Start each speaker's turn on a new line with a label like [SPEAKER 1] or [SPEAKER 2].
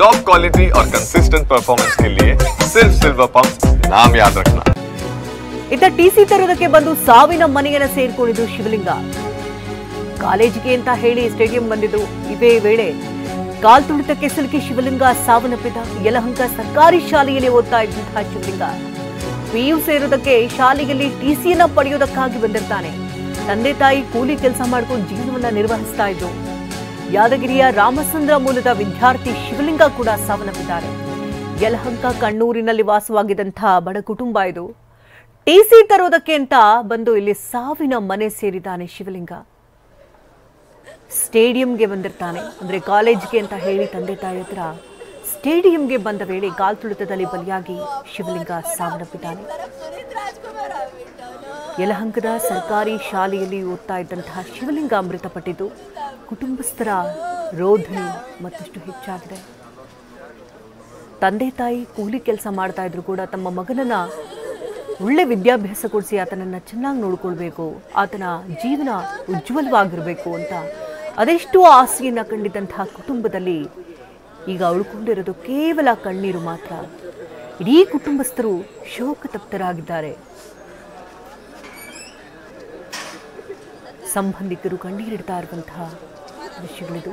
[SPEAKER 1] Top quality और consistent performance के लिए सिर्फ सिल्वर पंप नाम याद रखना।
[SPEAKER 2] इतना टीसी ತರೋದಕ್ಕೆ ಬಂದು ಸಾವಿನ ಮನೆಯನ್ನ ಸೇರಿಕೊಂಡಿದ್ದು ಶಿವಲಿಂಗ ಕಾಲೇಜಿಗೆ ಅಂತ ಹೇಳಿ ಸ್ಟೇಡಿಯಂ ಬಂದಿದ್ದು ಇದೇ ವೇಳೆ ಕಾಲ್ ತುಳಿತಕ್ಕೆ ಸಿಲುಕಿ ಶಿವಲಿಂಗ ಸಾವನ್ನಪ್ಪಿದ ಯಲಹಂಕ ಸರ್ಕಾರಿ ಶಾಲೆಯಲ್ಲಿ ಓದ್ತಾ ಇದ್ದಂತಹ ಶಿವಲಿಂಗ ಪಿಯು ಸೇರೋದಕ್ಕೆ ಶಾಲೆಯಲ್ಲಿ ಟಿಸಿಯನ್ನ ಪಡೆಯೋದಕ್ಕಾಗಿ ಬಂದಿರ್ತಾನೆ ತಂದೆ ತಾಯಿ ಕೂಲಿ ಕೆಲಸ ಮಾಡಿಕೊಂಡು ಜೀವನವನ್ನ ನಿರ್ವಹಿಸ್ತಾ ಇದ್ರು ಯಾದಗಿರಿಯ ರಾಮಚಂದ್ರ ಮೂಲದ ವಿದ್ಯಾರ್ಥಿ ಶಿವಲಿಂಗ ಕೂಡ ಸಾವನ್ನಪ್ಪಿದ್ದಾರೆ ಯಲಹಂಕ ಕಣ್ಣೂರಿನಲ್ಲಿ ವಾಸವಾಗಿದ್ದಂತಹ ಬಡ ಕುಟುಂಬ ಇದು ಟಿಸಿ ತರೋದಕ್ಕೆ ಅಂತ ಬಂದು ಇಲ್ಲಿ ಸಾವಿನ ಮನೆ ಸೇರಿದ್ದಾನೆ ಶಿವಲಿಂಗ ಸ್ಟೇಡಿಯಂಗೆ ಬಂದಿರ್ತಾನೆ ಅಂದ್ರೆ ಕಾಲೇಜಿಗೆ ಅಂತ ಹೇಳಿ ತಂದೆ ತಾಯಿ ಹತ್ರ ಸ್ಟೇಡಿಯಂಗೆ ಬಂದ ವೇಳೆ ಕಾಲ್ ತುಳಿತದಲ್ಲಿ ಬಲಿಯಾಗಿ ಶಿವಲಿಂಗ ಸಾವನ್ನಪ್ಪಿದ್ದಾನೆ ಯಲಹಂಕದ ಸರ್ಕಾರಿ ಶಾಲೆಯಲ್ಲಿ ಓದ್ತಾ ಇದ್ದಂತಹ ಶಿವಲಿಂಗ ಮೃತಪಟ್ಟಿದ್ದು ಕುಟುಂಬಸ್ಥರ ರೋಧನೆ ಮತ್ತಷ್ಟು ಹೆಚ್ಚಾಗಿದೆ ತಂದೆ ತಾಯಿ ಕೂಲಿ ಕೆಲಸ ಮಾಡ್ತಾ ಇದ್ರು ಕೂಡ ತಮ್ಮ ಮಗನನ್ನ ಒಳ್ಳೆ ವಿದ್ಯಾಭ್ಯಾಸ ಕೊಡಿಸಿ ಆತನನ್ನ ಚೆನ್ನಾಗಿ ನೋಡ್ಕೊಳ್ಬೇಕು ಆತನ ಜೀವನ ಉಜ್ವಲವಾಗಿರಬೇಕು ಅಂತ ಅದೆಷ್ಟೋ ಆಸೆಯನ್ನ ಕಂಡಿದ್ದಂತಹ ಕುಟುಂಬದಲ್ಲಿ ಈಗ ಉಳ್ಕೊಂಡಿರೋದು ಕೇವಲ ಕಣ್ಣೀರು ಮಾತ್ರ ಇಡೀ ಕುಟುಂಬಸ್ಥರು ಶೋಕತಪ್ತರಾಗಿದ್ದಾರೆ ಸಂಬಂಧಿಕರು ಕಣ್ಣೀರಿಡ್ತಾ ಇರುವಂತಹ ದೃಶ್ಯಗಳಿದು